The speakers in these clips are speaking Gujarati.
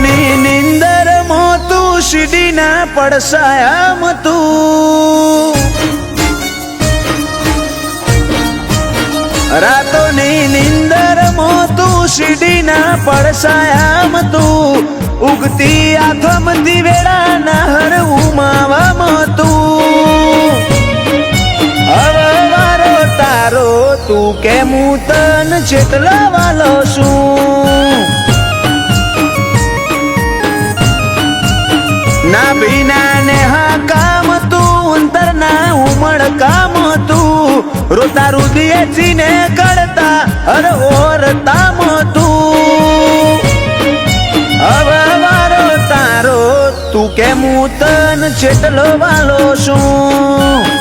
રાતોની નિંદર માં તું શીડીના પડસાયામાં તું રાતોની નિંદર માં તું શીડીના પડસાયામાં તું ઉગતી આથમતી વેળાના હર ઉમાવામાં તું હવે વારો તારો તું કેમ હું તન જેટલા વાલો છું ના ભીના ને હા કામ તું અંતર ના ઉમળ કામ તું રોતા રુદિયેથી ને કડતા હર ઓરતામ તું હવે વારો તારો તું કેમ હું તન જેટલો વાલો છું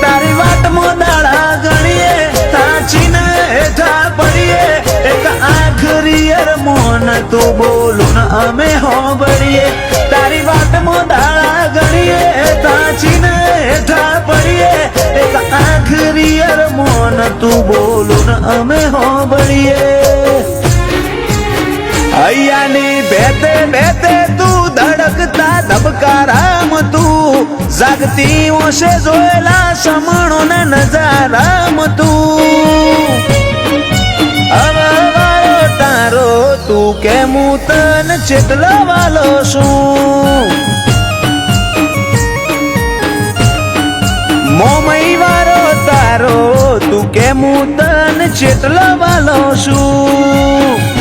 તારી વાટમાં દાડા ગણીએ તાચીને હેઠા પડીએ એક આખરી અરમોન તું બોલું ને અમે હોંભળીએ તારી વાટમાં દાડા ગણીએ તાચીને હેઠા પડીએ એક આખરી અરમોન તું બોલું ને અમે હોંભળીએ હૈયાની બેતે બેતે તું ધડકતા ધબકારામ તું જાગતી ઓશે જોયેલા સમણો ને નજારામ તું હવે વારો તારો તું કેમ હું તન જેટલો વાલો છું મોમઈ વારો તારો તું કેમ હું તન જેટલો વાલો છું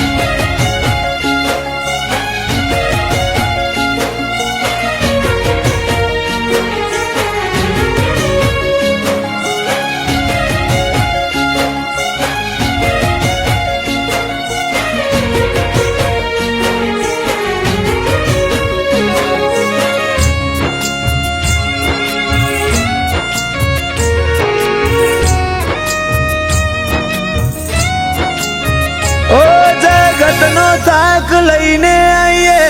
જગતનો થાક લઈને આઈએ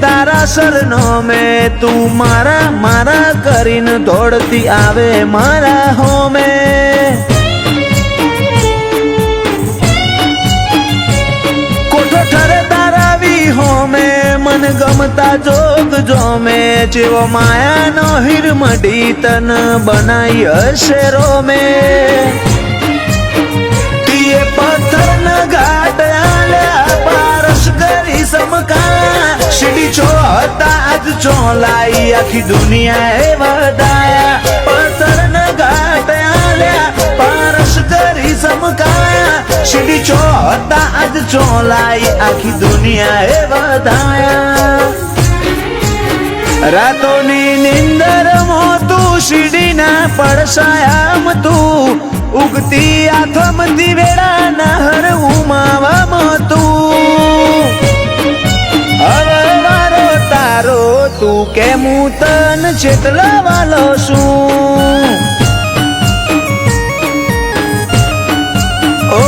તારા સરનો મેં તું મારા મારા કરીને દોડતી આવે મારા હોમે કોઠો ઠરે તારા વી હોમે મન ગમતા જોગ જોમે જેવો માયાનો હિરમડી તન બનાઈ હશે રોમે તીએ પથ્થર ન ઘાટ સમકા સીડી છો હતા આજ ચોલાઈ આખી દુનિયા એ વધાયા પથ્થર ન ઘાટ આલ્યા પારસ કરી સમકાયા સીડી છો હતા આજ ચોલાઈ આખી દુનિયા એ વધાયા રાતોની નિંદર માં તું શીડીના પડસાયામાં તું ઉગતી આથમતી વેળાના હર ઉમાવામાં તું હવે વારો તારો તું કેમ હું તન જેટલો વાલો છું ઓ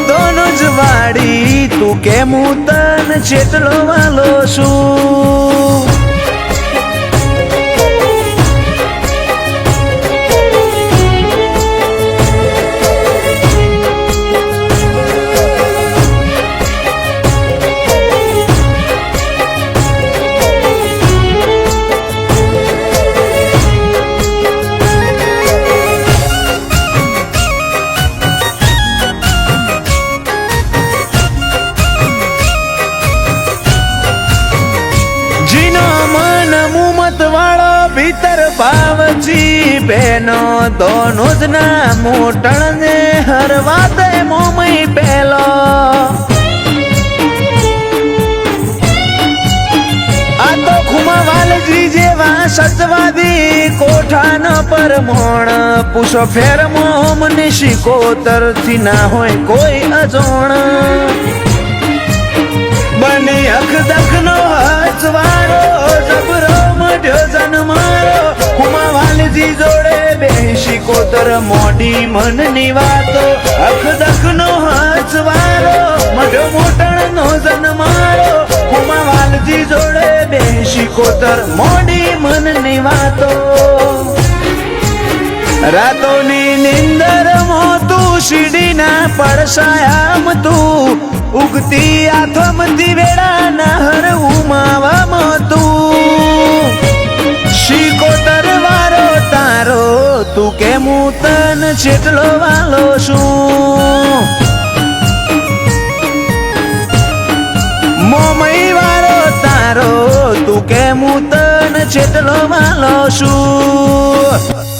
ધોનુજ વાડી તું કેમ હું તન જેટલો વાલો છું ભીતર ભાવજી બેનો દોનો જ ના મોટણ ને હર વાતે મોમઈ પેલો આ તો ખુમાવાલજી જેવા સચવાદી કોઠાન પર મોણ પૂછો ફેર મોમ નિશિકોતર થી ના હોય કોઈ અજોણ બની અખદખ નો હચવારો જબરો મઢ્યો જન્મારો કુમાવાલજી જોડે બેસી કોતર મોડી મનની વાતો અખદખ નો હચવારો મઢ્યો મોટણ નો જન્મારો કુમાવાલજી જોડે બેસી કોતર મોડી મનની વાતો રાતોની નિંદર માં તું શીડીના પડસાયામ તું ઉગતી આથમતી વેળાના હર ઉમાવામાં તું શીકો તરવારો તારો તું કે હું તન જેટલો વાલો છું મોમઈ વારો તારો તું કે હું તન જેટલો વાલો છું